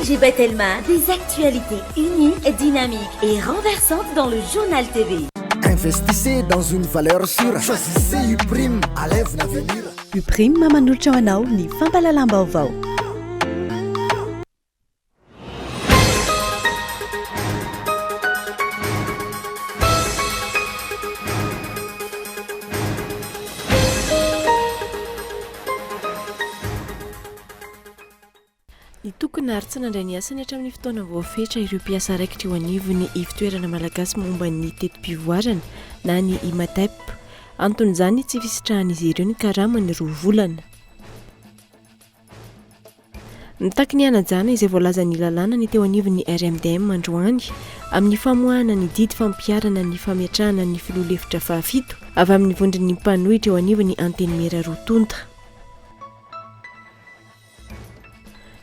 J'ai Telma, des actualités uniques, dynamiques et renversantes dans le journal TV. Investissez dans une valeur sûre. Choisissez Uprime à lève l'avenir. Uprime maman'olatra ho anao ny fampalalam-baovao. Ny tokony ary tsy nandray ny asany hatramin'ny fotoana voafetra ireo mpiasa raikitra eo anivony ivitoerana malagasy momba ny tetim-pivoarana na ny imatep. Anton'izany tsy fisitrahan'izy ireo ny karama ny 2 volana. Nitaky ny anajana izay voalaza ny lalàna ny teo anivon'ny RMDM androany amin'ny famoahana ny didy fampiarana ny famiatrahana ny filolefitra fahafito avy amin'ny vondrin'ny mpanohitra eo anivon'ny anteny mera rotonta.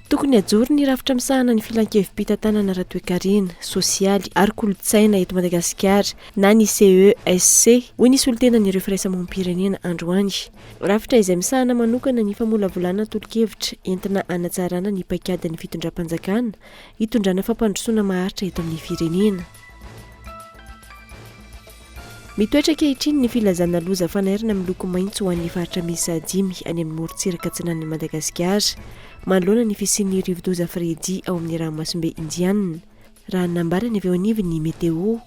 Tokony ajoro ny rafitra misahana ny filankevim-pitantanana ara-toekarena, sosialy ary kolotsaina eto Madagasikara na ny CESC hoy ny solitenan'ireo firaisamonim-pirenena androany. Rafitra izay misahana manokana ny famolavolana tolo-kevitra entina hanatsarana ny paikadan'ny fitondram-panjakana, hitondrana fampandrosoana maharitra eto amin'ny firenena. Mitoetra ankehitriny ny filazana loza fanairana miloko maitso ho an'ny faritra misy 5 any amin'ny morontsiraka atsinan'ny Madagasikara. Manoloana ny fisian'ny rivo-doza Fevrier ao amin'ny ranomasimbe indianina. Raha nambarany avy eo anivon'ny meteo,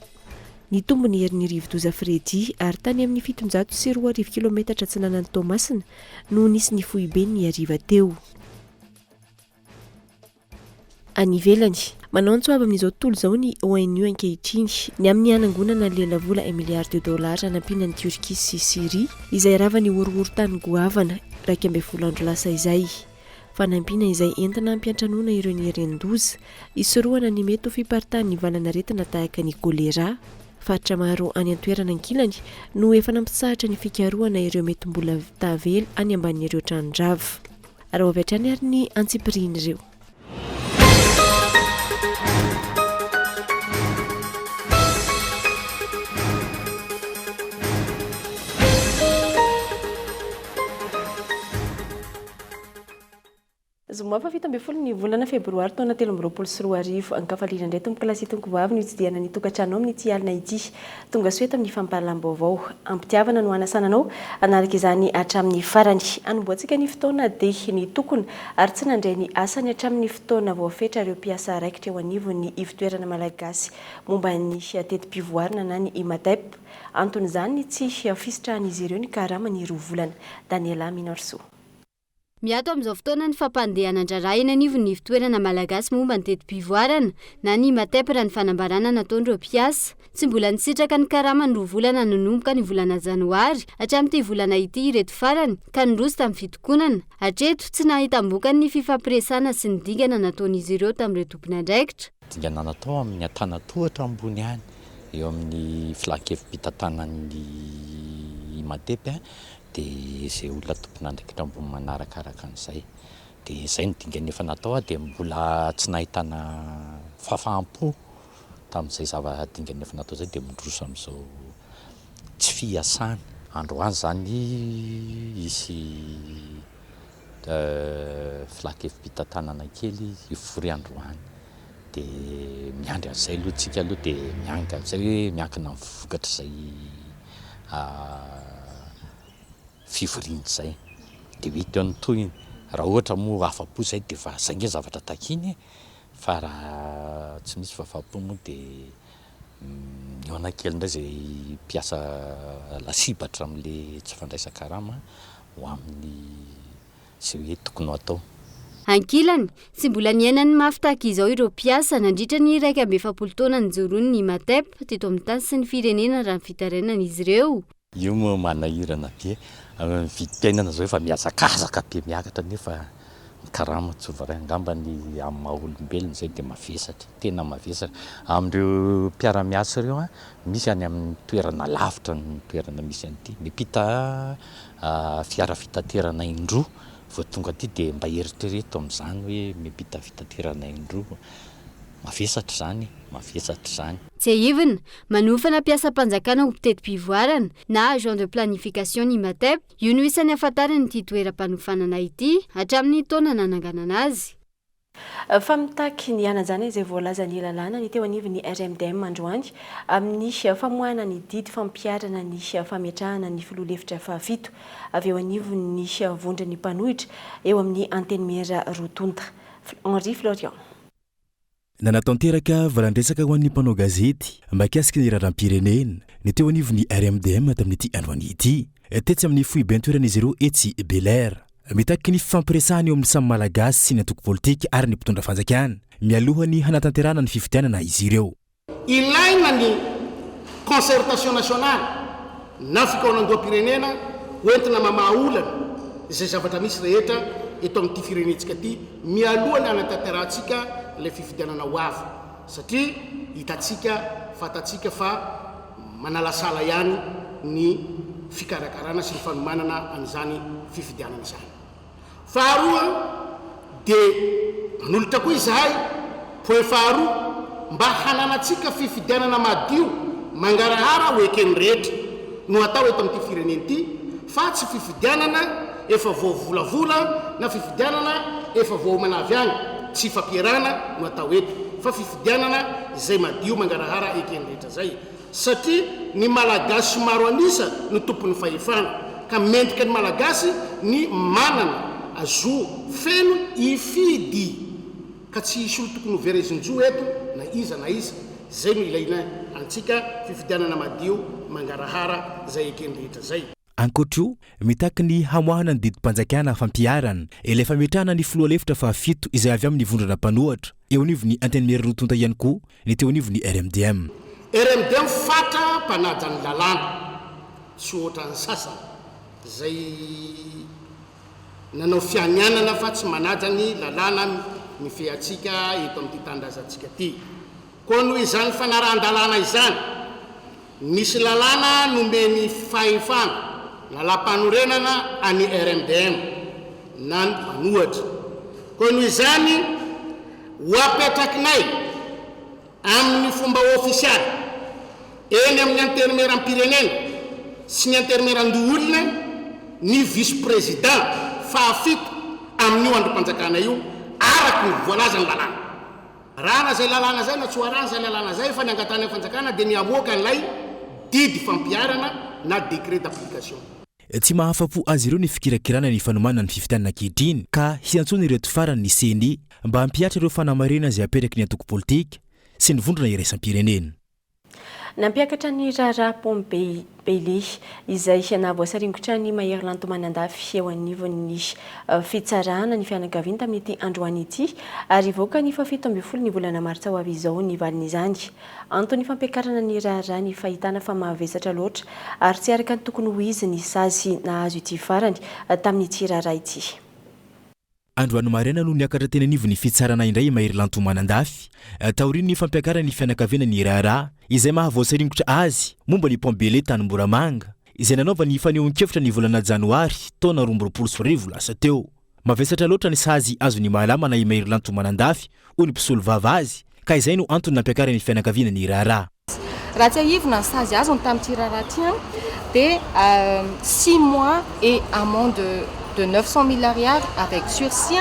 ny tombony herin'ny rivo-doza Fevrier ary tany amin'ny 702 kilometatra atsinanan'ny Tomasina no nisy ny foibe ny hariva teo. Any ivelany, manao antsoava amin'izao tontolo izao ny ONU ankehitriny ny amin'ny hanangonana lelavola $1 miliarda anampinan'ny Turkia sy Syria izay rava ny horohorontany goavana 12 andro lasa izay. Fanampiana izay entina ampiantranoana ireo ny herendoza isoroana ny mety ho fiparitahan'ny valanaretina tahaka ny kolera. Faritra maro any an-toerana ankilany no efa nampisahatra ny fikarohana ireo mety mbola tavela any ambanin'ireo tranondrava. Ary avy hatrany ary ny antsipiriny ireo. Zoma fa 7 ny volana febroary taona 2024 ankafaliana indray tomboka lasy tonkovavy ny hitsidiana ny tokantrano amin'ny ity alina ity. Tonga soeto amin'ny fampalalam-baovao. Ampitiavana no anasananao analaka izany hatramin'ny farany. Anomboantsika ny fotoana dia ny tokony ary tsy nandray ny asany hatramin'ny fotoana voafetra ireo mpiasa raikitra eo anivon'ny ivitoerana malagasy momba ny tetim-pivoarana na ny imatep. Anton'izany tsy fisitrahan'izy ireo ny karama ny 2 volana. Daniela Minarso. Miato amin'izao fotoana ny fampandehana andrarahina anivon'ny ivitoerana malagasy momba ny tetim-pivoarana na ny imatep raha ny fanambarana nataon'ireo mpiasa. Tsy mbola nisitraka ny karama ny 2 volana nanomboka ny volana janoary hatramin'ity volana ity ireto farany ka nirosy tamin'ny fitokonana. Hatreto tsy nahita ambokany ny fifampiresana sy ny dingana nataon'izy ireo tamin'ireo tompony andraikitra. Dingana natao amin'ny antanatohatra ambony any eo amin'ny filankevim-pitantanan'ny imatep dia izay olona tompona andraikitra ambony manarakaraka an'izay. Dia izay ny dingana efa natao dia mbola tsy nahitana fahafahampo tamin'izay zava-dingana efa natao izay dia mindroso amin'izao tsy fiasana. Androany zany isy filankevim-pitantanana kely ivory androany. Dia miandry an'izay aloha tsika aloha dia mianga amin'izay hoe miankina amin'ny vokatra izay fivoriana izay dia hita ny tohiny. Raha ohatra moa afa-po izay dia fa izay nge zavatra takiny fa raha tsy misy fahafapo moa dia mihoana kely indray izay mpiasa lasibatra amin'ilay tsy fandraisan-karama ho amin'ny izay hoe tokony atao. Ankilany, tsy mbola niainany mafy tahaka izao ireo mpiasa nandritra ny 120 taona nijoroany ny imatep teto amin'ny tany sy ny firenena raha ny fitarainan'izy ireo. Io moa manahirana be vidim-piainana zao efa miazakazaka be miakatra nefa ny karama tsy voaray angamba ny amin'ny maha-olombelona izay dia mavesatra, tena mavesatra. Amin'ireo mpiara-miasa ireo misy any amin'ny toerana lavitra ny toerana misy an'ity. Mipita fiara fitaterana indroa vao tonga aty dia mba eritrereto amin'izany hoe mipita fitaterana indroa. Mavesatra izany, mavesatra izany. Tsy ahivina, manofana mpiasam-panjakana ho tetim-pivoarana na agent de planification ny imatep, io no isan'ny ahafantarany ity toeram-panofanana ity hatramin'ny taona nananganana azy. Fa mitaky ny anajana izay voalaza ny lalàna ny teo anivy ny RMDM androany amin'ny famoahana ny didy fampiarana ny fametrahana ny filoha-lefitra fahafito avy eo anivy ny vondra ny mpanohitra eo amin'ny antenimera rotonta. Henri Florian. Nanatanteraka valandresaka ho an'ny mpanao gazety mahakasika ny raharam-pirenena ny teo anivy ny RMDM tamin'ity androany ity tetsy amin'ny foibentoeran'izy ireo etsy Belair mitaky ny fampiresahany eo amin'ny samy malagasy sy ny antoko politika ary ny mpitondra fanjakana mialohany hanatanterana ny fifidianana izy ireo. Ilaina ny concertation nationale na fikaonan-doam-pirenena hoentina mamahaolana izay zavatra misy rehetra eto amin'ity firenentsika ity mialohany hanatanterantsika le fifidianana ho avy satria hitatsika fatatsika fa manalasala ihany ny fikarakarana sy ny fanomanana an'izany fifidianana izany. Faharoa dia manolotra koa izahay point faharoa mba hananatsika fifidianana madio mangarahara ho ekeny rehetra no atao eto amin'ity firenena ity fa tsy fifidianana efa voavolavula na fifidianana efa voamanavy any tsy fampierana no atao eto fa fifidianana izay madio mangarahara ekeny rehetra zay satria ny malagasy maro anisa no tompon'ny fahefana ka mendrika ny malagasy ny manana azo feno ifidy ka tsy isy olo tokony hoverezinjo eto na iza zay no ilaina antsika fifidianana madio mangarahara zay ekeny rehetra zay. Ankoatro mitaky ny hamoahana ny didim-panjakana fampiarana ilay fametrahana ny filoha-lefitra fahafito izay avy amin'ny vondrana mpanohatra eo anivy ny antenimera rotonta ihany koa ny teo anivy ny RMDM. RMDM fatra mpanaja ny lalàna tsy ohatra ny sasany zay nanao fianianana fa tsy manaja ny lalàna mifehatsika eto amin'ity tandrazantsika ity. Koa noho izany fanarahan-dalàna izany misy lalàna nomeny fahefana lalam-panorenana any RMDM na ny mpanohatra. Koa noho izany hoapetrakinay amin'ny fomba ofisialy eny amin'ny anterimeram-pirenena sy ny anterimeran-doolona ny vice-président fahafito amin'io androm-panjakana io araky ny voalaza ny lalàna. Rana zay lalàna zay na tsy hoarana zay lalàna zay fa ny angatany ny fanjakana dia niamoaka an'ilay didy fampiarana na décret d'application. Tsy mahafapo azy ireo ny fikirakirana ny fanomana ny fifidianana ankehitriny ka hiantsony ireto farany ny CENI mba hampiatra ireo fanamarena izay apetraky ny antoko politika sy ny vondrona iraisam-pirenena. Nampiakatra ny Rara Pombely izay navoasaringotra ny Mahery Tomanandafy eo anivon'ny fitsarana ny fianakaviana tamin'ity androany ity ary voaka ny 17 ny volana martsa ho avy izao ny valin'izany. Antony fampiakarana ny Rara ny fahitana fa mahavesatra loatra ary tsy araka ny tokony ho izy ny sazy nahazo ity farany tamin'ity Rara ity. Androany marena no niakatra teny anivon'ny fitsarana indray Mahery Tomanandafy taoriny ny fampiakarana ny fianakaviana ny Rara izay mahavoasaringotra azy momba ny Pombele tany Moramanga izay nanaova ny fanehoan-kevitra ny volana janoary taona 2020 lasa teo. Mavesatra loatra ny sazy azo ny mahalamana i Mahery Tomanandafy hoy ny mpisolo vava azy ka izay no antony nampiakarana ny fianakaviana ny Rara. Raha tsy ahivona ny sazy azo ny tamin'ity Rara ity dia 6 mois et amende de 900 000 ariary avec sursis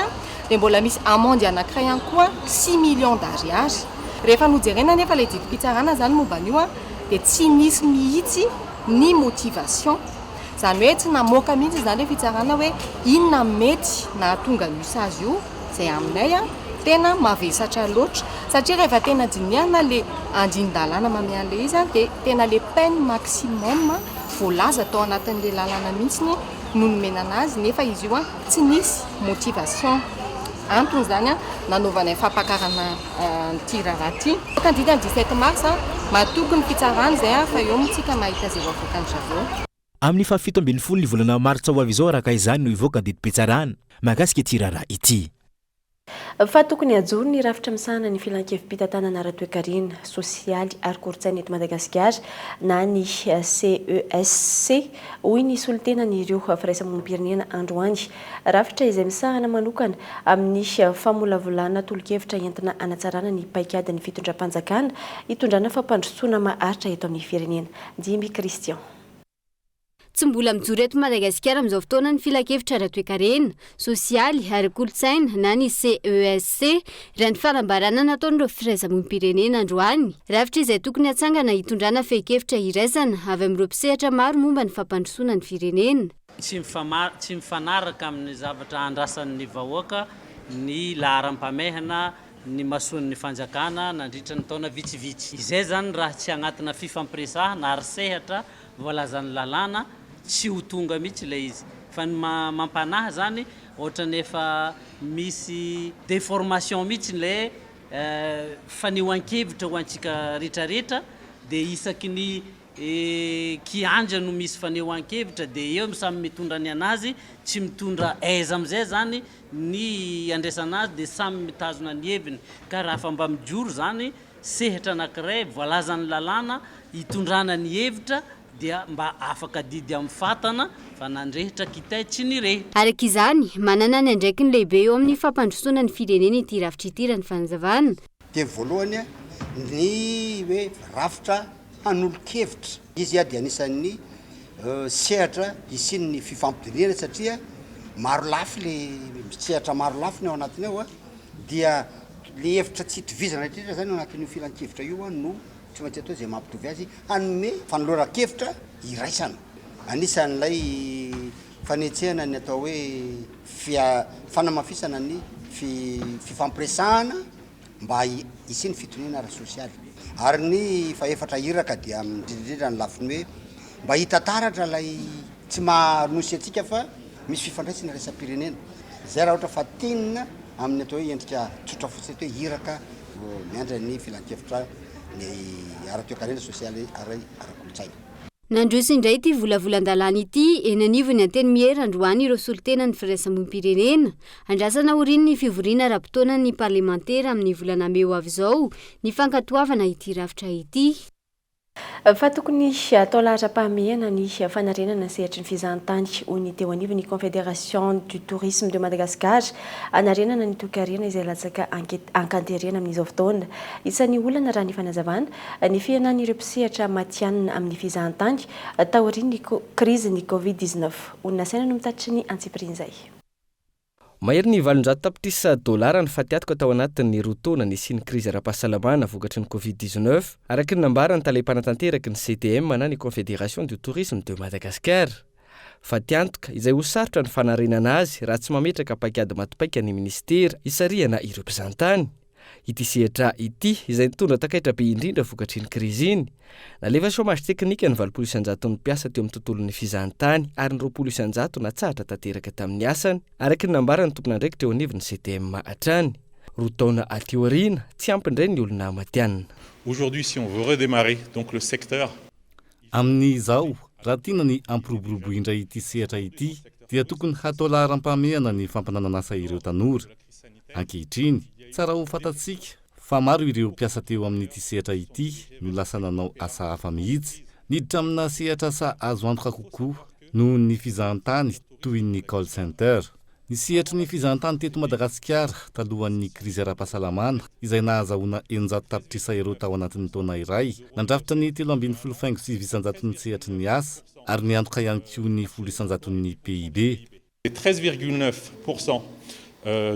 dia mbola misy amende anankiray ihany koa 6 millions d'ariary. Rehefa nojerena nefa ilay didim-pitsarana zany momba an'io dia tsy misy mihitsy ny motivation zany hoe tsy namoaka mihitsy zany hoe fitsarana hoe inona mety na tonga n'io sazy io zay aminay tena mavesatra loatra satria rehefa tena diniana le andin-dalàna mamian'le izy dia tena le peine maximum voalaza atao anatin'le lalàna mihitsy no nomenana azy nefa izy io tsy nisy motivation. Antony zany nanaovana fampakarana ny Rara ity kandida ny 17 mars matoky ny fitsarana zay fa eo mitsika mahita zay avoaka ny zavao. Amin'ny 17 ny volana martsa ho avy izao araka izany no ivoaka ny didim-pitsarana mahakasika ity Rara ity. Fa tokony ajoro ny rafitra misahana ny filan-kevim-pitantanana ara-toe-karena sosialy ary kolontsaina eto Madagasikara na ny CESC hoy ny solontenan'ireo firaisamonim-pirenena androany. Rafitra izay misahana manokana amin'ny famolavolana tolo-kevitra entina hanatsarana ny paikadin'ny fitondram-panjakana hitondrana fampandrosoana maharitra eto amin'ny firenena. Dimby Christian. tsy mbola mijoro eto Madagasikara amin'izao fotoana ny filakevitra ara-toekarena sosialy ary kolotsaina na ny CESC raha ny fanambarana nataon'ireo firaisamonim-pirenena androany. Rafitra izay tokony hatsangana hitondrana fehi-kevitra iraisana avy amin'ireo mpisehatra maro momba ny fampandrosoana ny firenena. Tsy mifanaraka amin'ny zavatra andrasan'ny vahoaka ny laharam-pamehana ny masoan'ny fanjakana nandritra ny taona vitsivitsy. Izay zany raha tsy agnatina fifampiresahana ary sehatra voalazan'ny lalàna tsy ho tonga mihitsy ilay izy. Fa ny mampanahy zany ohatra nefa misy déformation mihitsy ilay fanehoan-kevitra ho antsika rehetrarehetra dia isaky ny kianja no misy fanehoan-kevitra dia eo samy mitondra ny anazy tsy mitondra aiza amizay zany ny andraisana azy dia samy mitazona ny heviny ka raha fa mba mijoro zany sehatra anankiray voalazan'ny lalàna hitondrana ny hevitra dia mba afaka didy amin'ny fatana fa nandrehitra kitay tsy nirehitra. Araka izany manana ny andraikiny lehibe eo amin'ny fampandrosoana ny firenena ity rafitra ity raha ny fanazavana. Dia voalohany ny hoe rafitra hanolo-kevitra izy dia anisan'ny sehatra isin'ny fifampidiriana satria maro lafy le sehatra maro lafy ny ao anatiny ao dia le hevitra tsy hitovizana rehetra zany ao anatin'io filan-kevitra io no tsy maintsy atao izay mampitovy azy hanome fanoloran-kevitra iraisana. Anisan'ilay fanetsehana ny atao hoe fanamafisana ny fifampiresahana mba isin'ny fitonena ara-sosialy. Ary ny faefatra iraka dia indrindrindra ny lafiny hoe mba hitataratra lay tsy mahanosy atsika fa misy fifandraisana raisam-pirenena. Zay raha ohatra fa tenina amin'ny atao hoe endrika tsotra fotsiny atao hoe iraka miandra ny filan-kevitra ny ara-toekarena sosialy ara-kolotsaina. Nandroso indray ity volavolan-dalàna ity eny anivony anteny miera androany ireo solitena ny firaisamonim-pirenena. Andrasana orin'ny fivoriana ara-potoana ny parlementera amin'ny volana Meo avy izao ny fankatoavana ity rafitra ity. Fa tokony atao lahatra-pahamehana ny fanarenana ny sehatry ny fizahantany hoy ny teo anivony Confédération du Tourisme de Madagascar anarenana ny toekarena izay latsaka ankanterena amin'izao fotoana. Isan'ny olana raha ny fanazavana ny fihenan'ireo mpisehatra matianina amin'ny fizahantany taorian'ny krizin'ny Covid-19 olona saina no mitatitry ny antsipirin'izay. Mahery ny $700 ny fatiatiko atao anatin'ny rotaona ny siny krizy ara-pahasalamana vokatry ny Covid-19 araka ny nambarany talehi-panatanteraky ny CTM na ny Confédération du Tourisme de Madagascar. Fatiantoka izay ho sarotra ny fanarenana azy raha tsy mametraka paikady matopaika ny ministera isariana ireo mpizahantany. Ity sehatra ity izay nitondra takaitra be indrindra vokatry ny krizy iny. Nalefa chômage teknika ny 20% ny mpiasa teo amin'ny tontolon'ny fizahantany ary ny 20% natsahatra tanteraka tamin'ny asany araka ny nambarany tompon'andraikitra eo anivon'ny CTM hatrany. Roa taona ateoriana tsy ampindray ny olona matianina. Aujourd'hui, si on veut redémarrer donc le secteur amin'izao raha tiana ny ampiroborobo indray ity sehatra ity dia tokony hatao laharam-pahamehana ny fampananana asa ireo tanora. Ankehitriny tsara ho fatatsika fa maro ireo mpiasa teo amin'ity sehatra ity no lasa nanao asa hafa mihitsy niditra amina sehatra asa azo antoka kokoa noho ny fizahantany toy ny call center. Ny sehatry ny fizahantany teto Madagasikara talohan'ny krizy ara-pahasalamana izay nahazahoana 700 tapitrisa euro tao anatin'ny taona iray nandrafitra ny 3,9 ny sehatry ny asa ary ny antoka ihany koa ny 10 ny PIB. 13,9%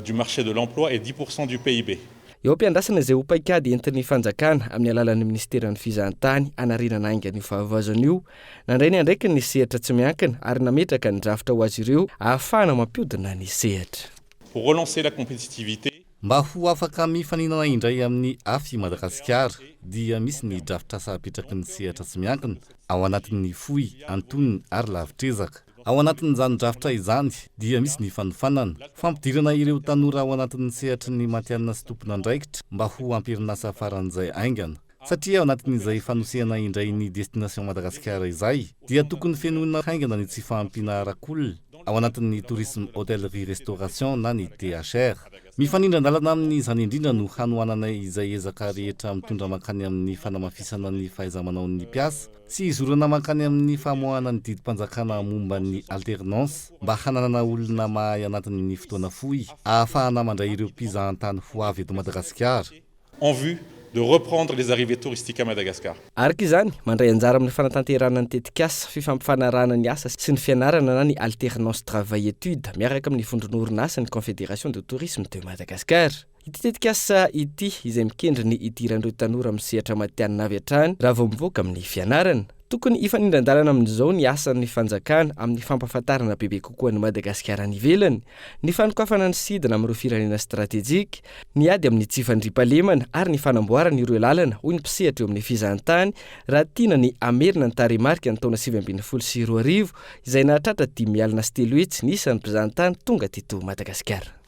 du marché de l'emploi et 10% du PIB. Eo ampiandrasana izay ho paikady entin'ny fanjakana amin'ny alalan'ny ministeran'ny fizahantany anarenana aingany fahavazana nandray ny andraiky ny sehatra tsy miankina ary nametraka ny drafitra ho azy ireo ahafahana mampiodina ny sehatra. Pour relancer la compétitivité, mba ho afaka mifaninana indray amin'ny afy Madagasikara dia misy ny drafitra asa apetraky ny sehatra tsy miankina ao anatin'ny fohy, antoniny ary lavitrezaka. Ao anatin'izany drafitra izany dia misy ny fanofanana fampidirana ireo tanora ao anatin'ny sehatry ny matianina sy tompon'andraikitra mba ho amperinasa faran'izay aingana. Satria ao anatin'izay fanosehana indray ny destination Madagasikara izay dia tokony fenona haingana ny tsy fahampiana arak'olona ao anatin'ny tourisme hôtellerie restauration na ny THR. Mifanindran-dalana amin'izany indrindra no hanoanana izay ezaka rehetra mitondra makany amin'ny fanamafisana ny fahaiza-manaon'ny mpiasa sy izorana makany amin'ny famoahana ny didim-panjakana momba ny alternance mba hananana olona mahay anatin'ny fotoana fohy ahafahana mandray ireo mpizahantany ho avy eto Madagasikara. En vue de reprendre les arrivées touristiques à Madagascar. Araka izany mandray anjara amin'ny fanatanterana ny tetikasa fifampifanarana ny asa sy ny fianarana na ny alternance travail étude miaraka amin'ny vondron'orinasa ny confédération de tourisme de Madagascar. Ity tetikasa ity izay mikendry ny idiran'ireo tanora amin'ny sehatra matianina avy hatrany raha vao mivoaka amin'ny fianarana. Tokony ifanindran-dalana amin'izao ny asan'ny fanjakana amin'ny fampahafantarana bebe kokoa ny Madagasikara any ivelany, ny fanokafana ny sidina amin'ireo firenena stratéjika, ny ady amin'ny tsy fandriampahalemana ary ny fanamboarana ireo lalana hoy ny mpisehatra eo amin'ny fizahantany raha tiana ny amerina ny tarehimarika ny taona 2024 izay nahatratra 5 alina sy 3 hetsy ny isan'ny mpizahantany tonga teto Madagasikara.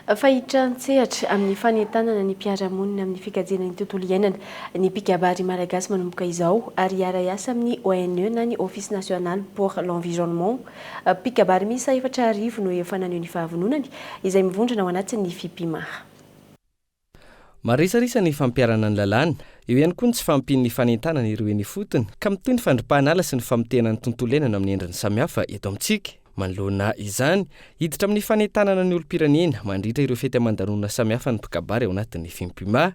Fahitran-tsehatra amin'ny fanentanana ny mpiara-monina amin'ny fikajena ny tontolo iainana ny mpikabary malagasy manomboka izao ary hiara-iasa amin'ny ONE na ny Office national pour l'environnement. Mpikabary miisa 4,000 no efa naneho ny fahavononany izay mivondrona ao anatin'ny FIPIMA. Marisarisa ny fampiarana ny lalàna, eo ihany koa ny tsy fampin'ny fanentanana ireo eny fotony ka mitoy ny fandripahanala sy ny famitena ny tontolo iainana amin'ny endriny samihafa eto amintsika. Manoloana izany, hiditra amin'ny fanentanana ny olom-pirenena mandritra ireo fety aman-danonana samihafa ny mpikabary ao anatin'ny FIPIMA,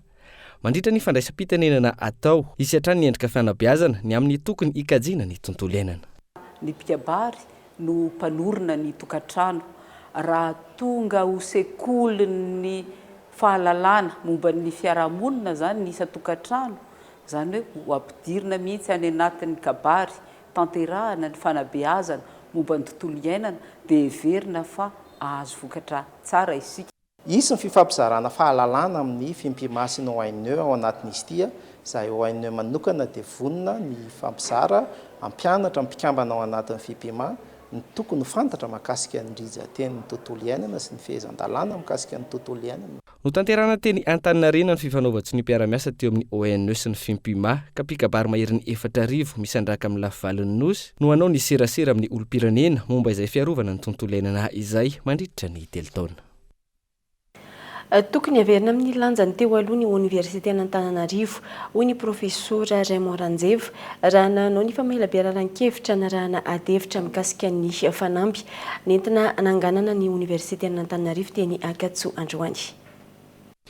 mandritra ny fandraisam-pitenenana atao isy hatrany ny endrika fanabeazana ny amin'ny tokony ikajiana ny tontolo iainana. Ny mpikabary no mpanorona ny tokantrano raha tonga ho sekoly ny fahalalana momba ny fiarahamonina zany ny isa tokantrano zany hoe ho ampidirina mihitsy any anatin'ny kabary tanterahana ny fanabeazana momba ny tontolo iainana dia heverina fa ahazo vokatra tsara isika. Isy ny fifampizarana fahalalana amin'ny FIPIMA sy ny ONE ao anatin'izy ity, izay ONE manokana dia vonona ny fampizara ampianatra mpikambana ao anatin'ny FIPIMA ny tokony fantatra mahakasika ny rizateny ny tontolo iainana sy ny fehezan-dalàna mahakasika ny tontolo iainana. No tanterana teny Antaninarenina ny fifanaovatry ny mpiara-miasa teo amin'ny ONE sy ny FIPIMA ka mpikabary maherin'ny 4,000 misandraka amin'ny lafivalon'ny nosy no hanao ny serasera amin'ny olom-pirenena momba izay fiarovana ny tontolo iainana izay mandritra ny 3 taona. Tokony averina amin'ny lanjany teo aloha ny Université Antananarivo hoy ny profesora Raymond Ranjeva raha nanao ny famelabeararan-kevitra na rahana adevitra mikasika ny fanamby nentina nanganana ny Université Antananarivo teny Akatso androany.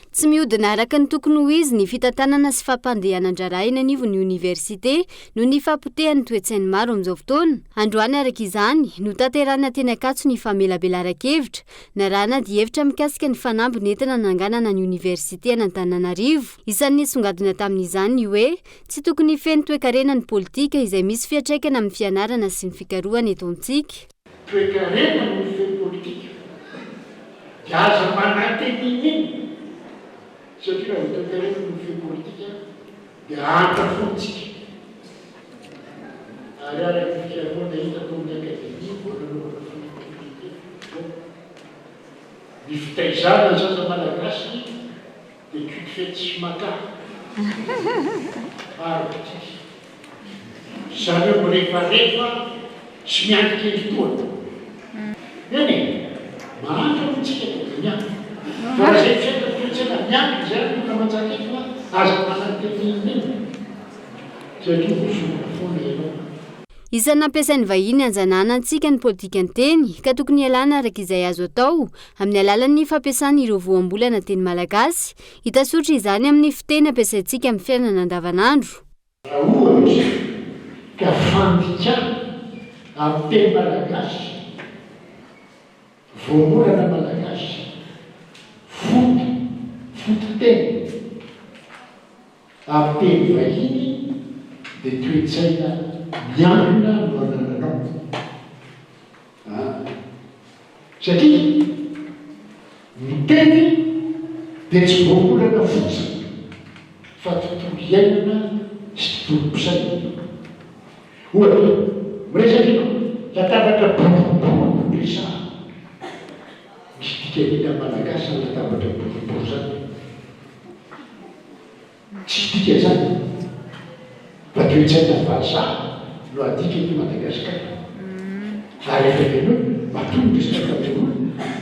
Tsy mihodina araka ny tokony ho izy ny fitantanana sy fampandehanan-draharaha eny anivon'ny université no ny fampotehany toetsainy maro amin'izao fotoana. Androany araka izany no tanterana teny Akatso ny famelabearan-kevitra na rahana hevitra mikasika ny fanamby nentina nanganana ny université Antananarivo. Isan'ny songadina tamin'izany hoe tsy tokony feno toe-karena ny politika izay misy fiantraikana amin'ny fianarana sy ny fikarohana eto amintsika. Toe-karena ny feno politika dia aza manateniny satria raha toe-karena ny feno politika dia antafontsika ary araka ny fikarohana hitako amin'ny akademia voalohana politika ny fitaizana ny zaza malagasy dia culfety sy maka araka zareo mirehefarehefa sy miantikely toana eny mahantra amintsika dia mianty fa raha zay fiainana toetsana mianty zay no kamanjakely fa aza mananteniny satria vosona foana ianao. Isan'ny nampiasain'ny vahiny anjananantsika ny politika ny teny ka tokony ialana araka izay azo atao amin'ny alalan'ny fampiasana ireo voambolana teny malagasy. Hitasotra izany amin'ny fiteny ampiasaintsika amin'ny fiainana andavanandro. Raha ohatra ka fandikana amin'ny teny malagasy, voambolana malagasy, foto-teny amin'ny teny vahiny dia toetsaina mianina no anananao. Satria ny teny dia tsy voambolana fotsiny fa tontolo iainana sy tontolo-pisaina. Ohatra, miresaka ianao latabatra boribory resahana. Misy dika malagasy ny latabatra boribory zany. Tsy dika zany fa toetsaina vazaha no adika ny Madagasikara. Ary efa ianao matoa resaka tamin'olo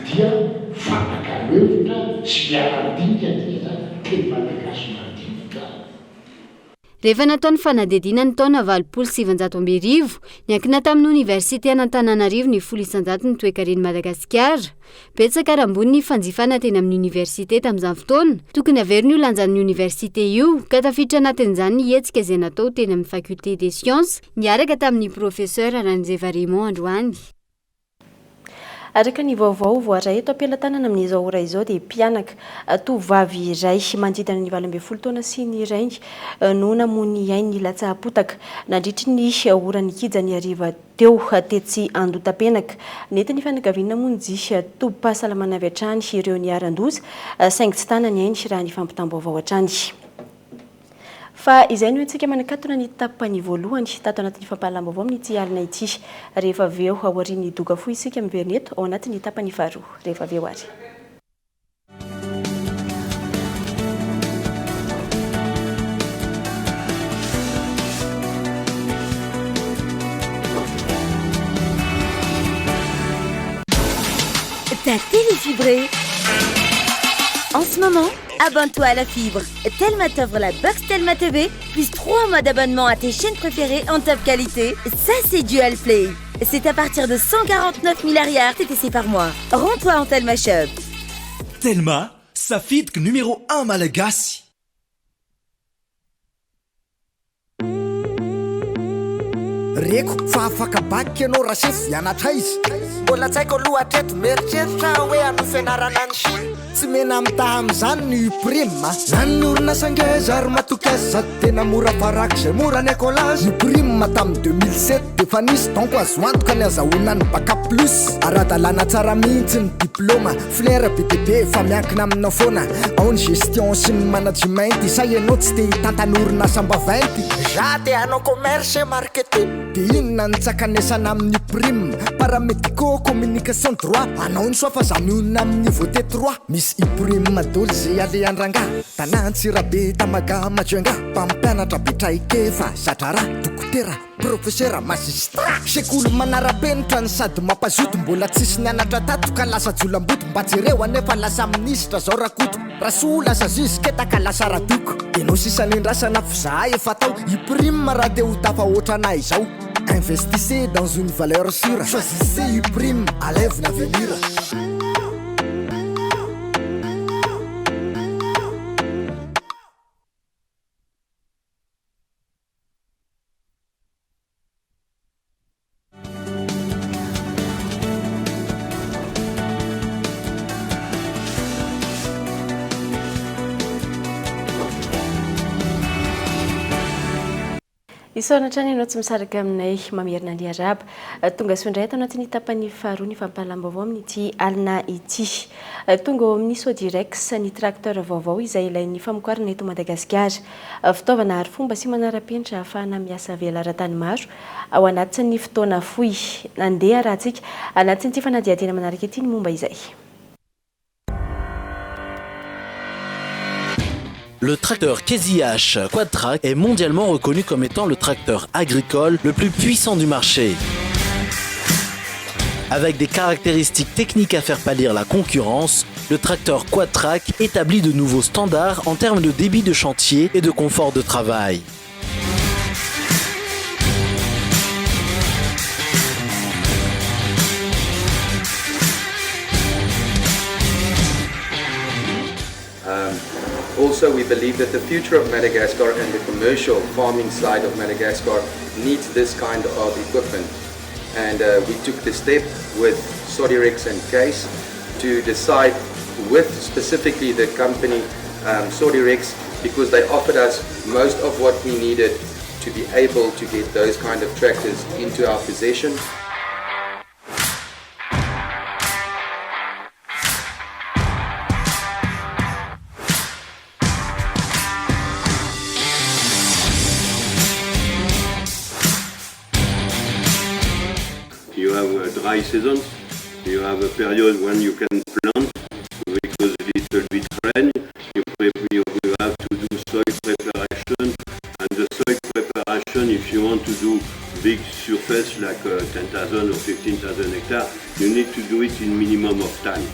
dia fanaka-hevitra sy miara-dinika zany teny malagasy madinika. rehefa nataony fanadidina ny taona 770 niankina tamin'ny oniversité an'Antananarivo ny 100 ny toe-karen'i Madagasikara. Betsaka rambony ny fanjifana teny amin'ny oniversité tamin'izany fotoana, tokony averiny io lanjan'ny oniversité io ka tafiditra anatin'izany ny hetsika izay natao teny amin'ny faculté des sciences niaraka tamin'ny professeur Ranjeva Raymond androany. Araka ny vaovao voaray eto ampelantanana amin'izao ora izao dia mpianaka tovovavy iray manodidina ny 12 taona sy ny iray no namony ainy latsahapotaka nandritry ny orany kija ny hariva teo tetsy andotam-penaka. Nety ny fianakaviana moa ny tobim-pahasalamana avy hatrany ireo ny aran-doza saingy tsy tanany ainy raha ny fampitam-baovao hatrany. Fa izay no antsika manakatona ny tapany voalohany tato anatin'ny fampahalam-baovao amin'ity alina ity. Rehefa avy eo aorian'ny doka fohy isika miverina eto ao anatin'ny tapany faharoa. Rehefa avy eo ary. Ta télé fibrée. En ce moment, abonne-toi à la fibre. Telma t'offre la box Telma TV, plus 3 mois d'abonnement à tes chaînes préférées en top qualité. Ça, c'est Dual Play. C'est à partir de 149 000 arrières TTC par mois. Rends-toi en Telma Shop. Telma, sa fibre numéro 1 malagasy. Reko fa afaka baky anao raha sefy ianatra izy mbola tsy haiko aloha hatreto mieritreritra hoe ano fianarana any Chine tsy mena mitaha amin'izany ny prime zany ny orinasa ngeza ary matokazy sady tena mora faraka zay mora ny écolage ny prime tamin'ny 2007 defa nisy donko azo antoka ny azahoana ny baka plus ara-dalàna tsara mihitsy ny diplôma flera BTP fa miankina aminao foana ao ny gestion sy ny management sa ianao tsy te hitantany orinasa mba vainty za te hanao commerce marketing de inona ny tsakanesana amin'ny prime paramédico communication droit anao ny soa fa za mionina amin'ny niveau T3 misy iprime madoly zay ale andrangà tanantsirabe tamaga majoenga mpampianatra betraike fa zatra raha dokotera professeur magistrat sekolo manara-penitra ny sady mampazoto mbola tsisy nianatra tato ka lasa jolam-boto mba jereo anefa lasa ministra zao rakoto raha soa lasa zisketaka lasa radoko enao sisan'indrasana fizaha efa tao iprime raha te ho tafa ohatranay zao. Investissez dans une valeur sûre. Choisissez Uprime à l'avenir. Isaonatrany ianao tsy misaraka aminay mamerina ny araba tonga sondray ato anatin'ny tapany faharoa ny fampahalam-baovao amin'ity alina ity. Tonga ao amin'ny Sodirex ny tracteur vaovao izay ilain'ny famokarana eto Madagasikara. Fitaovana ary fomba sy manara-penitra ahafahana miasa velaran-tany maro ao anatin'ny fotoana fohy. Nandeha rahantsika anatin'ity fanadihadiana manaraka ity ny momba izay. Le tracteur KZH Quadtrac est mondialement reconnu comme étant le tracteur agricole le plus puissant du marché. Avec des caractéristiques techniques à faire pâlir la concurrence, le tracteur Quadtrac établit de nouveaux standards en termes de débit de chantier et de confort de travail. Also, we believe that the future of Madagascar and the commercial farming side of Madagascar needs this kind of equipment. And we took the step with Sodirex and Case to decide with specifically the company Sodirex because they offered us most of what we needed to be able to get those kind of tractors into our possession. You have dry seasons, you have a period when you can plant because a little bit rain, you have to do soil preparation, and the soil preparation, if you want to do big surface like 10,000 or 15,000 hectares, you need to do it in minimum of time.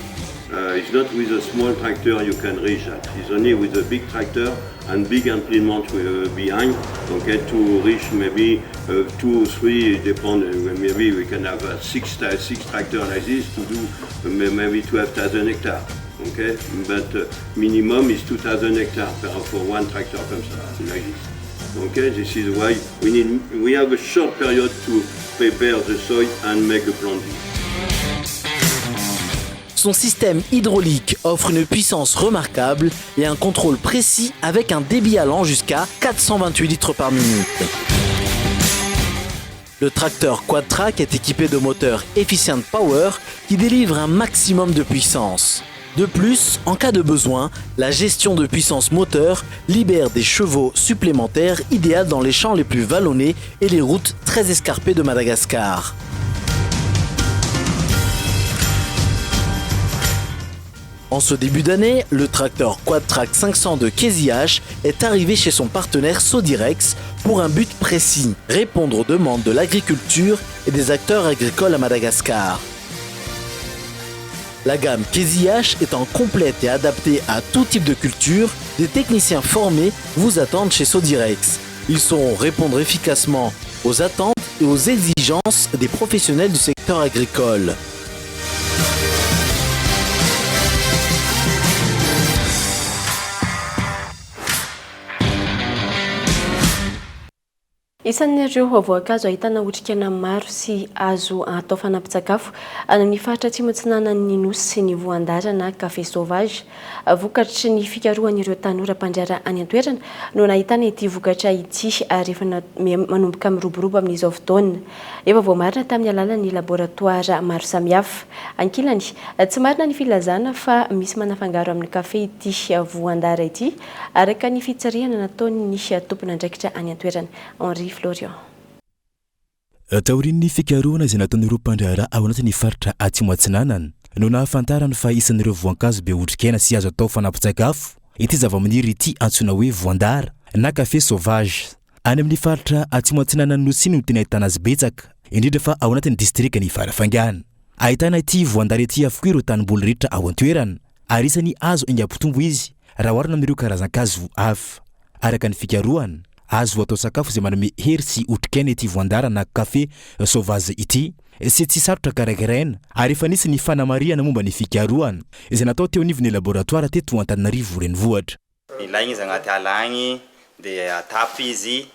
It's not with a small tractor you can reach that. It's only with a big tractor and big implement behind, okay, to reach maybe 2 or 3, maybe we can have 6 tractors like this to do maybe 12,000 hectares, okay, but minimum is 2,000 hectares for one tractor like this. Okay, this is why we have a short period to prepare the soil and make the planting. Son système hydraulique offre une puissance remarquable et un contrôle précis avec un débit allant jusqu'à 428 litres par minute. Le tracteur Quad-Track est équipé de moteurs Efficient Power qui délivrent un maximum de puissance. De plus, en cas de besoin, la gestion de puissance moteur libère des chevaux supplémentaires idéales dans les champs les plus vallonnés et les routes très escarpées de Madagascar. En ce début d'année, le tracteur Quad-Track 500 de KZH est arrivé chez son partenaire Sodirex pour un but précis, répondre aux demandes de l'agriculture et des acteurs agricoles à Madagascar. La gamme KZH étant complète et adaptée à tout type de culture, des techniciens formés vous attendent chez Sodirex. Ils sauront répondre efficacement aux attentes et aux exigences des professionnels du secteur agricole. Isan'ireo voankazo ahitana otrikana maro sy azo atao fanampin-tsakafo amin'ny faritra atsimo antsinanan'ny nosy sy ny voandara na café sauvage. Vokatry ny fikarohan'ireo tanora mpandrara any an-toerana no nahitana ity vokatra ity rehefa manomboka miroborobo amin'izao fotoana. Efa voamarina tamin'ny alalan'ny laboratoara maro samihafa. Ankilany, tsy marina ny filazana fa misy manafangaro amin'ny café ity voandara ity araka ny fitsarihana nataon'ny tompon'andraikitra any an-toerana. Henri Florian. Taorin'ny fikarohana izay nataon'ireo mpandraharaha ao anatin'ny faritra atsimo antsinanana no nahafantarany fa isan'ireo voankazo be otrikaina sy azo atao fanampin-tsakafo ity zavamaniry ity antsoina hoe voandara na café sauvage. Any amin'ny faritra atsimo antsinanana nosiny no tena ahitana azy betsaka, indrindra fa ao anatin'ny distrikany Farafangana. Ahitana ity voandara ity avokoa ireo tanimboly rehetra ao an-toerana ary isany azo aingam-potombo izy raha oharina amin'ireo karazan-kazo hafa. Araka ny fikarohana, azo atao sakafo izay manome hery sy otrikaina ity voandara na café sauvage ity, sy tsy sarotra karakaraina ary efa nisy ny fanamariana momba ny fikarohana izay natao teo anivon'ny laboratoire teto Antananarivo renivohitra. Ilaigna izy agnaty ala agny dia atapy izy,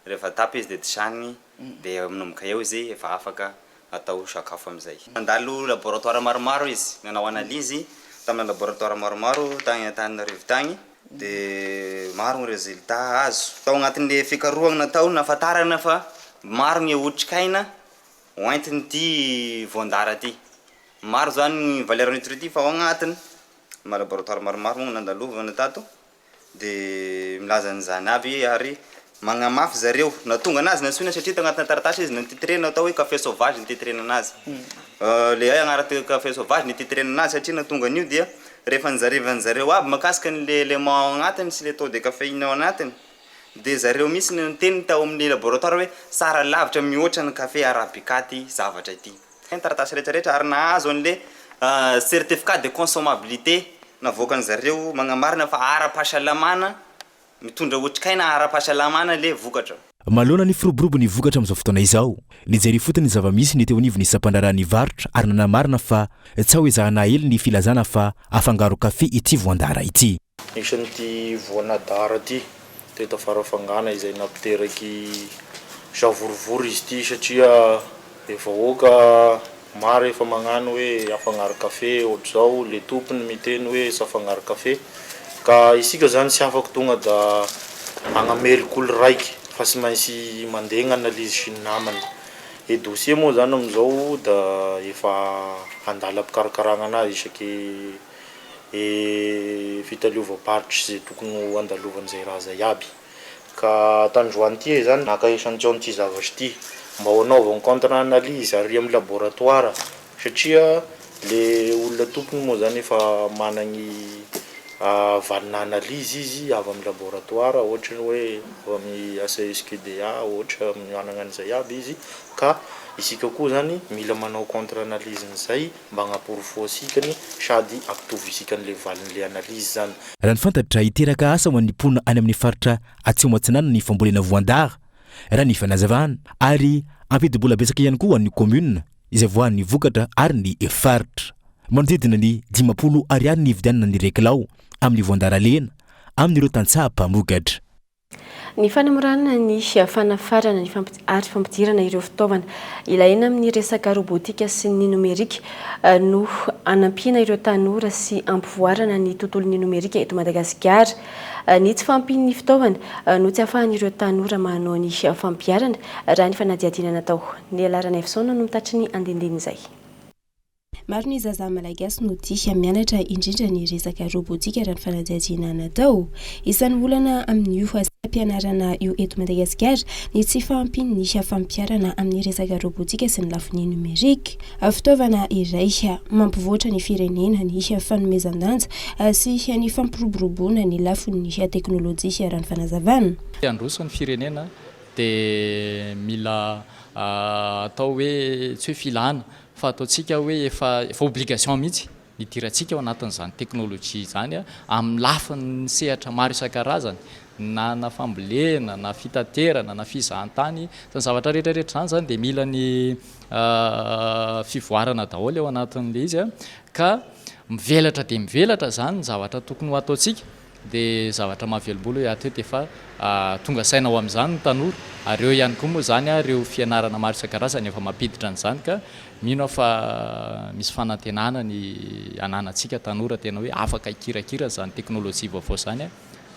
rehefa atapy izy dia disanigny dia manomboka eo izy efa afaka atao sakafo amizay. Mandalo laboratoire maromaro izy, nanao analyse tamina laboratoire maromaro tagny Antananarivo tagny. De maro ny résultat azo. Tao agnatin'ny fikarohana natao nafatarana fa maro ny otrikaina hoentin'ity voandara ty. Maro zany ny valeur nutritive ao agnatiny. Ma laboratoire maromaro moa nandalovana tato. De milaza an'izany aby ary magnamafy zareo natonga anazy nasoina satria tao agnatin'ny taratasy izy nititrena atao hoe café sauvage nititrena anazy. Le ay agnaraka café sauvage nititrena anazy satria natonga an'io dia rehefa nizareo aby makasika ny élément agnatiny sy le taux de caféine ao agnatiny dia zareo misy ny teniny tao amin'ny laboratoire hoe sara lavitra mihoatra ny café arabikaty zavatra ity. Taratasy rehetrarehetra ary nahazo an'le certificat de consommabilité navoakany zareo magnamarina fa ara-pahasalamana mitondra otrikaina ara-pahasalamana le vokatra. Malona ny firoborobo ny vokatra amin'izao fotoana izao, nijery fotony zava-misy ny teo anivon'ny isam-pandrarahany varitra ary nanamarina fa tsy hoe zahana hely ny filazana fa afangaro café ity voandara ity. Isan'ity voanadara ity teto Farafangana izay nampiteraky savorovory izy ity satria efa oka maro efa magnano hoe afangaro café ohatr'izao le tompony miteny hoe safangaro café ka isika zany tsy afaka tonga da agnamelok'olo raiky fa tsy maintsy mandeha analyse sy ny namany. E dossier moa zany amizao da efa andala pikarakarana anazy isaky fitaliova-paritra zay tokony ho andalovan'izay raha zay aby. Ka tandroany ty zany naka échantillon ty zavatra ty mba ho anaovana contre analyse ary amin'ny laboratoire satria le olona tompony moa zany efa managny valina analyse izy avy amin'ny laboratoire ohatra ny hoe avy amin'ny ACSQDA ohatra managna an'izay aby izy ka isika koa zany mila manao contre analyse n'izay mba hanapory fo asikany sady ampitovy isika n'le valin'le analyse zany. Raha ny fantatra hiteraka asa ho an'ny mpona any amin'ny faritra atsimo atsinana ny fambolena voandara raha ny fanazavana ary ampidibola betsaka ihany koa an'ny commune izay voan'ny vokatra ary ny faritra manodidina ny 10 ariary ny vidianana ny rekilao amin'ny voandara lena amin'ireo tantsapa mogatra. Ny fanamorana ny fanafarana ny ary fampidirana ireo fitaovana ilaina amin'ny resaka robotika sy ny numerika no anampina ireo tanora sy ampivoarana ny tontolon'ny numerika eto Madagasikara. Ny tsy fampin'ny fitaovana no tsy ahafahan'ireo tanora manao ny fampiarana raha ny fanadihadiana natao. Ny alarana efsona no mitatry ny andendeny izay. Maro ny zaza malagasy no tia mianatra indrindra ny resaka robotika raha ny fanadihadiana natao. Isan'ny olana amin'ny io fampianarana io eto Madagasikara ny tsy fampiny ny fampiarana amin'ny resaka robotika sy ny lafiny numerika. Fitaovana iray mampivoatra ny firenena ny fanomezan-danja sy ny fampiroboroboana ny lafiny teknôlôjia raha ny fanazavana. Androso ny firenena dia mila atao hoe tsy hoe filana fa ataontsika hoe efa obligation mihitsy nidirantsika ao anatin'izany teknôlôjia zany amin'ny lafiny sehatra maro isan-karazany na fambolena na fitaterana na fizahantany zany zavatra rehetrarehetra zany dia mila ny fivoarana daholo ao anatin'le izy ka mivelatra dia mivelatra zany zavatra tokony ho ataontsika dia zavatra mahavelom-bolo hoe ato dia efa tonga saina ao amin'izany ny tanora ary eo ihany koa moa zany ireo fianarana maro isan-karazany efa mampiditra an'izany ka mino fa misy fanantenana ny ananantsika tanora tena hoe afaka ikirakira zany teknôlôjia vaovao zany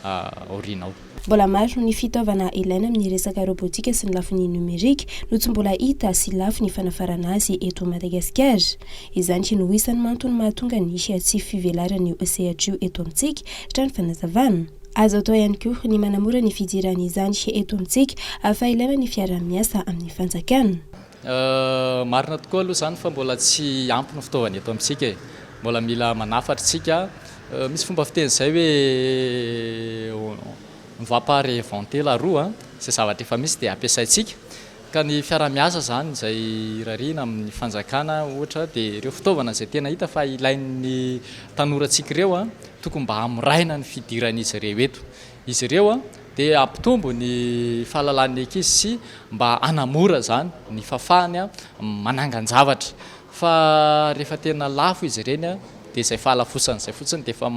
aorinao. Mbola maro ny fitaovana ilaina amin'ny resaka robotika sy ny lafiny numerika no tsy mbola hita sy lafo ny fanafarana azy eto Madagasikara. Izany no isan'ny mantony mahatonga ny tsy fivelaran'ny CHU eto amintsika trano fanazavana. Azo atao ihany koa ny manamora ny fidirana izany eto amintsika afa ilaina ny fiara-miasa amin'ny fanjakana. Marina tokoa aloha zany fa mbola tsy ampy ny fitaovana eto amintsika mbola mila manafatra tsika misy fomba fiteny izay hoe on va pas réinventer la roue izay zavatra efa misy dia ampiasaintsika ka ny fiara-miasa zany izay rarina amin'ny fanjakana ohatra dia ireo fitaovana izay tena hita fa ilain'ny tanorantsika ireo tokony mba hamiraina ny fidiran'izy ireo eto izy ireo dia ampitombo ny fahalalan'ny ankizy sy mba hanamora zany ny fafahany manangan-javatra fa rehefa tena lafo izy ireny dia izay fahalafosany izay fotsiny dia efa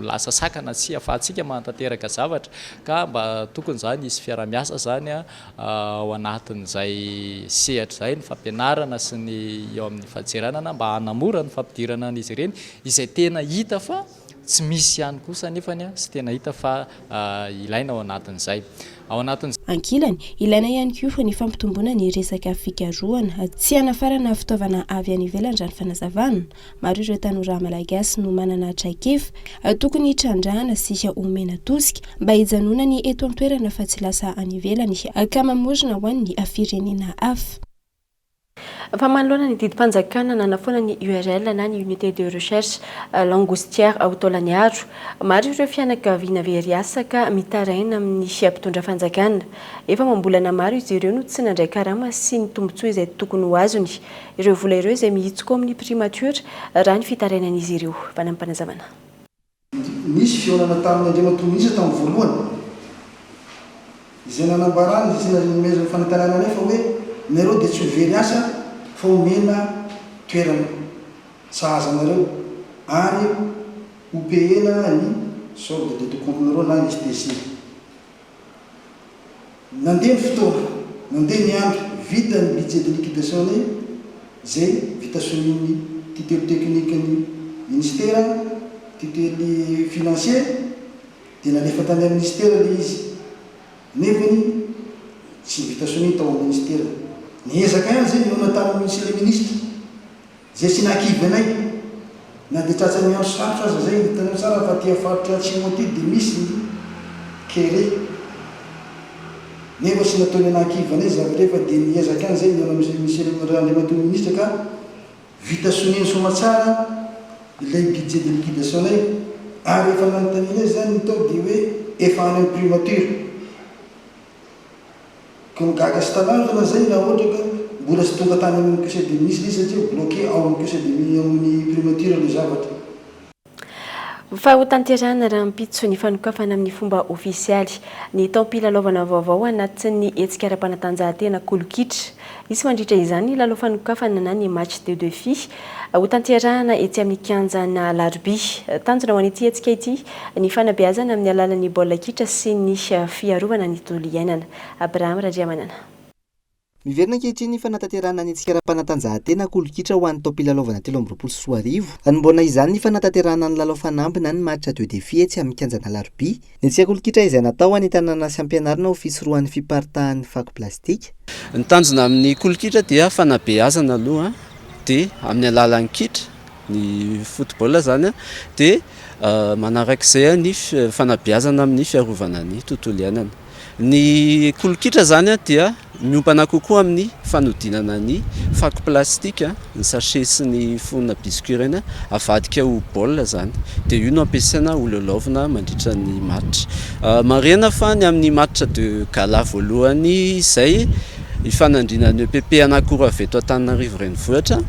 lasa sakana tsy ahafahantsika mantanteraka zavatra ka mba tokony zany isy fiara-miasa zany ao anatin'izay sehatra izay ny fampianarana sy ny eo amin'ny fahatseranana mba hanamora ny fampidirana an'izy ireny izay tena hita fa tsy misy ihany kosa nefany sy tena hita fa ilaina ao anatin'izay. Ankilany, ilaina ihany koa ny fampitomboana ny resaka fikarohana tsy hanafarana fitaovana avy any ivelany raha ny fanazavana. Maro ireo tanora malagasy no manana traikefa tokony hitrandrahana sy omena tosika mba hijanona ny eto an-toerana fa tsy lasa any ivelany ka mamorona ho an'ny firenena hafa. Fa manoloana ny didim-panjakana nanafoana ny URL na ny unité de recherche langustière autolaniaro. Maro ireo fianakaviana veriasaka mitaraina amin'ny mpitondra fanjakana. Efa mambolana maro izy ireo no tsy nandray karama sy ny tombontsoa izay tokony ho azony. Ireo vola ireo izay mihitsika amin'ny primature raha ny fitarainan'izy ireo. Vanampanazavana. Nisy fiorana tamin'ny andriamatoa tamin'ny voalohany. Izay nanambarany sy namezana fanantanana nefa hoe nareo dia tsy ho very asa fa omena toerana sahazanareo ary opena ny solde de compte-nareo na ny SDC. Nandeha ny fotoana, nandeha ny andro, vita ny budget de liquidation zay vita sonin'ny titely technique ny ministère, titely financier dia nalefa tany amin'ny ministère le izy nefany tsy vita soniny tao amin'ny ministère. Niezaka ihany zay niona tamin'ny ministre le ministre zay tsy nakivy anay na dia tratsa ny andro sarotra aza zay hitanao tsara fa tia faritra atsimo aty dia misy ny kere nefa tsy nataony anakivy anay zavarehefa dia niezaka ihany zay niona andriamatoa ministre ka vita soniny soma tsara ilay budget de liquidation anay ary efa nanontaniana izy zany nitao dia hoe efa any amin'ny primature. Gaga sy talangana zay na ohatra ka mbola sy tonga tany amin'ny académie izy satria bloqué ao amin'ny académie amin'ny primature le zavatra. Fa ho tanterahana raha mpitso ny fanokafana amin'ny fomba ofisialy ny taom-pilalaovana vaovao anatin'ny hetsika ara-panatanjahantena kolokitra. Isy mandritra izany lalao fanokafana na ny match de défi ho tanterahana etsy amin'ny kianjana Larobia. Tanjona ho an'ity hetsika ity ny fanabeazana amin'ny alalan'ny baolina kitra sy ny fiarovana ny tontolo iainana. Abraham Randriamanana. Miverina ankehitriny ny fanatanterahana ny hetsika ara-panatanjahantena kolokitra ho an'ny taom-pilalaovana 13 anomboana izany ny fanatanterahana ny lalao fanambina ny match de défi etsy amin'ny kianjana Larobia. Ny hetsika kolokitra izay natao any tanàna sy ampianarana ho fisorohan'ny fiparitahan'ny fako plastika. Ny tanjona amin'ny kolokitra dia fanabeazana aloha dia amin'ny alalan'ny kitra ny football zany dia manarak'izay ny fanabeazana amin'ny fiarovana ny tontolo iainana. Ny kolokitra zany dia miompana kokoa amin'ny fanodinana ny fako plastika, ny sachet sy ny fonina biscuit reny avadika ho baolina zany dia io no ampiasaina ho lalaovina mandritra ny match. Marena fa ny amin'ny match de gala voalohany izay ifanandrinan'ny EPP anankiroa avy eto Antananarivo renivohitra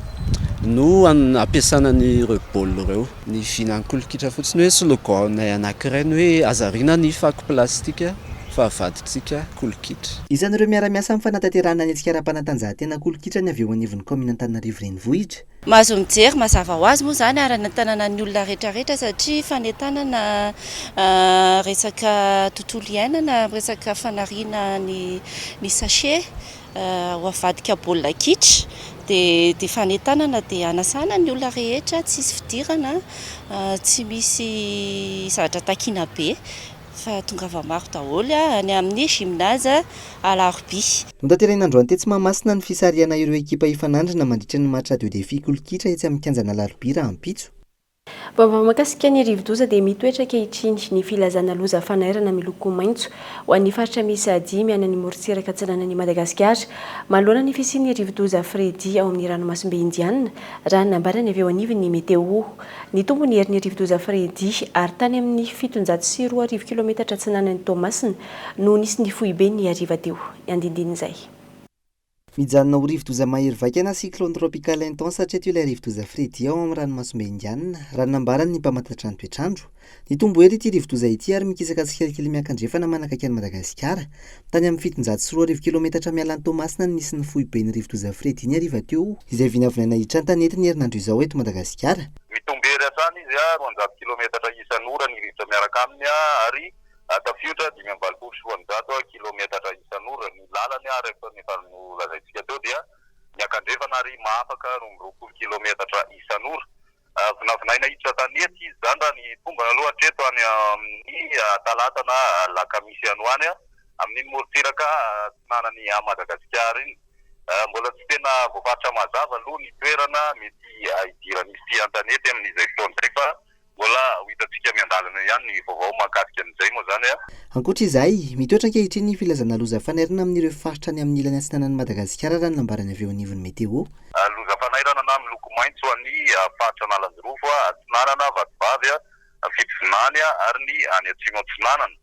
no ampiasana ny ireo baolina ireo. Ny vinan'ny kolokitra fotsiny hoe slogan anankiray ny hoe azarina ny fako plastika fa avaditsika kolokitra. Isan'ireo miara-miasa amin'ny fanatanterahana ny hetsika ara-panatanjahantena kolokitra ny avy eo anivon'ny komina Antananarivo renivohitra. Mahazo mijery mazava ho azy moa zany arana tanana ny olona rehetrarehetra satria fanentanana resaka tontolo iainana, resaka fanariana ny sachet ho avadika baolina kitra dia fanentanana dia anasana ny olona rehetra, tsy misy fidirana, tsy misy zavatra takina be. Fa tonga va maro daholo any amin'ny gymnase à Larobia. Notanterahina androany tetsy Mahamasina ny fisarihana ireo ekipa ifanandrina mandritra ny match de défi kolokitra etsy amin'ny kianjana Larobia raha ampitso. Vaovao mahakasika ny rivo-doza dia mitoetra ankehitriny ny filazana loza fanairana miloko maitso ho an'ny faritra misy 10 any morotsiraka atsinanan'i Madagasikara manoloana ny fisian'ny rivo-doza Fredy ao amin'ny ranomasimbe Indiana raha nambarany avy eo anivon'ny meteo. Ny tombony herin'ny rivo-doza Fredy ary tany amin'ny 702 kilometatra atsinanan'ny Tomasina no nisy ny foibe ny ariva teo. Andindin'izay. Mijanona ho rivo-doza mahery vaikana cyclone tropical intense satria teo ilay rivo-doza Fredy ao amin'ny ranomasimbe Indiana raha nambarany ny mpamantatra ny toetrandro. Ny tombo hely ity rivo-doza ity ary mikisaka tsikelikely miankandrefana manakaiky an'i Madagasikara tany amin'ny 702 kilometatra mialan'ny Tomasina nisy ny foibe ny rivo-doza Fredy ny ariva teo izay vinavina nahitra ny tanety ny herinandro izao eto Madagasikara. Mitombery hatrany izy 200 kilometatra isan'ora ny rivotra miaraka aminy ary tafiotra 520 kilometatra isan'ora ny lalany rehefa nefa no lazaitsika teo dia miankandrefana ary mahafaka 20 kilometatra isan'ora. Vinavinaina hiditra tanety izy zany raha ny fomba aloha hatreto any amin'ny talata na lakamisy anoany amin'ny morotsiraka tsinanany Madagasikara iny. Mbola tsy tena voafaritra mazava aloha ny toerana mety hidirany misy an-tanety amin'izay fotoana izay fa mbola hitantsika miandalana ihany ny vaovao mahakasika an'izay moa zany. Ankoatra izay, mitoetra ankehitriny ny filazana loza fanairana amin'ireo faritra ny amin'ny ilany atsinanan'i Madagasikara raha ny nambarany avy eo anivon'ny meteo. Loza fanairana na miloko maitso any faritra Nalanjorofo, Atsinanana, Vatovavy, Fitovinany ary ny any Atsimo Atsinanana.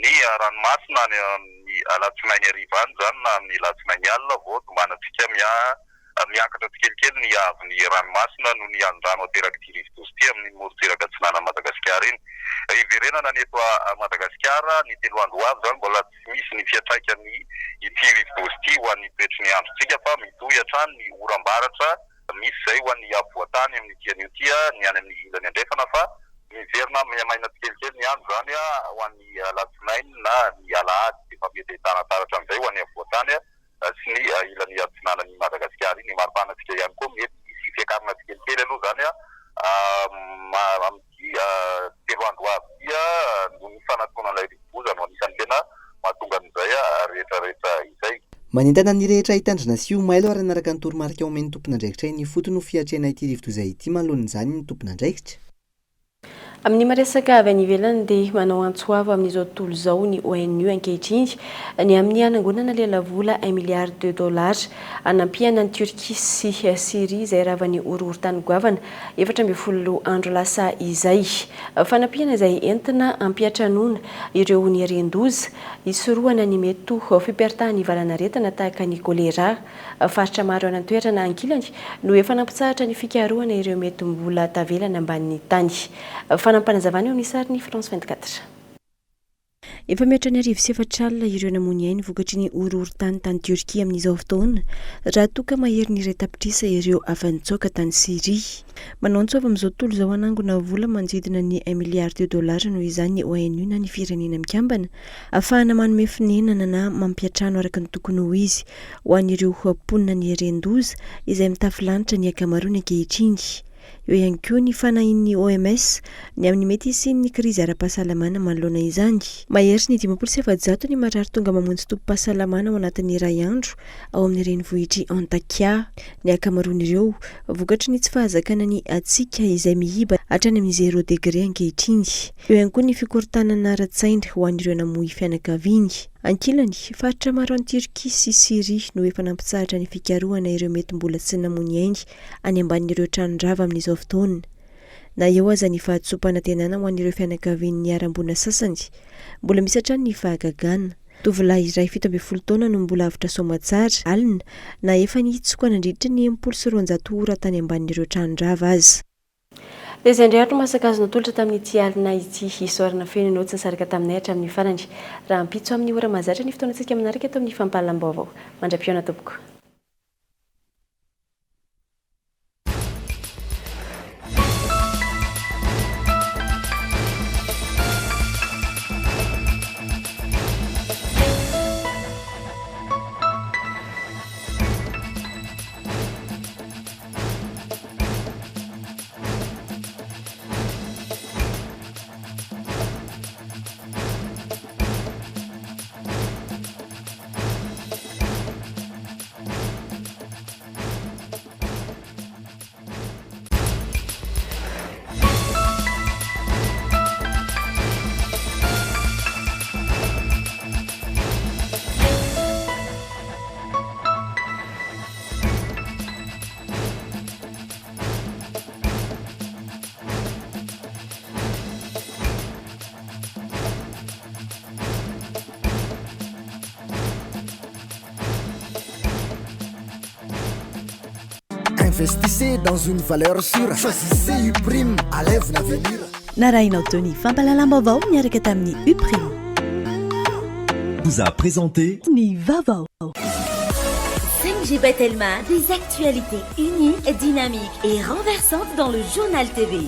Ny ranomasina any amin'ny alatsinainy ariva any zany na amin'ny latsinainy alina vao tombanatsika miakatra tsikelikely ny avy ny ranomasina no ny andrano ateraky rivo-doza ity amin'ny morotsiraka atsinanana Madagasikara iny. Iverenana ny eto Madagasikara ny 3 andro avy zany mbola tsy misy ny fiantraikany ity rivo-doza ity ho an'ny toetry ny androntsika fa mitohy hatrany ny oram-baratra misy zay ho an'ny avoatany amin'ny tian'io ty ny any amin'ny ilany andrefana fa miverina miamaina tsikelikely ny andro zany ho an'ny latsinainy na ny alahady efa mety tanataratra amin'izay ho an'ny avoatany sy ny ilany atsinanan'i Madagasikara iny maripanatsika ihany koa mety misy fiakarana tsikelikely aloha zany amin'ity 3 andro avy ny fanatoanan'ilay rivo-doza no anisany tena mahatonga an'izay rehetrarehetra izay. Manentana ny rehetra hitandrina sy ho mailo ary naraka ny toromarika omen'ny tompon'andraikitra iny foto no fiatrena ity rivo-doza ity manoloan'izany ny tompon'andraikitra. Amin'ny maresaka avy any ivelany dia manao antsoavo amin'izao tontolo izao ny ONU ankehitriny ny amin'ny anangonana lelavola 1 milliard de dollars anampiana ny Turquie sy Syrie izay ravany orohorontany goavana 12 andro lasa izay. Fanampiana izay entina ampiatranona ireo ny ren-doza isorohana ny mety fiperitahany valanaretana tahaka ny kolera. Faritra maro any an-toerana ankilany no efa nampitsahatra ny fikarohana ireo mety mbola tavelana ambanin'ny tany. Fanampanazavana eo amin'ny sariny France 24. Efa mihoatra ny 7 alina ireo namony ainy vokatry ny orohorontany tany Turquie amin'izao fotoana raha toka mahery ny retapitrisa ireo afa-nitsoaka tany Syrie. Manao antsova amin'izao tontolo izao anangona vola manodidina ny 1 milliard de dollars noho izany ny ONU na ny firenena mikambana ahafahana manome finanana na mampiatrano araka ny tokony ho izy ho an'ireo ponina ny ren-doza izay mitafy lanitra ny ankamaroany ankehitriny. Eo ihany koa ny fanahin'ny OMS ny amin'ny mety isin'ny krizy ara-pahasalamana manoloana izany. Mahery ny 700 ny marary tonga mamonjy tompo-pahasalamana ao anatin'ny iray andro ao amin'ny renivohitry Antakya. Ny ankamaroan'ireo vokatry ny tsy fahazakana ny hatsika izay mihiba hatrany amin'ny 0 degré ankehitriny. Eo ihany koa ny fikorontanana ara-tsaina ho an'ireo namoy fianakaviany. Ankilany, faritra maro any Turquie sy Syrie no efa nampitsahatra ny fikarohana ireo mety mbola tsy namony ainy any ambanin'ireo tranondrava amin'izao fotoana. Na eo aza ny fahatsopana tenana ho an'ireo fianakavian'ny ara-mbona sasany, mbola misy hatrany ny fahagagana. Tovolahy iray 17 taona no mbola avitra somatsara alina na efa nitsokana nandritra ny 79 ora tany ambanin'ireo tranondrava azy. Dia izay indray masakazona tolotra tamin'ity alina ity isorana fenanao tsy nisaraka taminay hatramin'ny farany. Raha ampitso amin'ny ora mazatra ny fotoanantsika manaraka eto amin'ny fampahalam-baovao. Mandra-piona tompoko. Investissez dans une valeur sûre. Choisissez Uprime à l'avenir. Naraina Tony, Fampalalam-Vaovao, miaraka tamin'ny Uprime. Vous a présenté Ni Vaovao. 5G Batelma, des actualités uniques, dynamiques et renversantes dans le journal TV.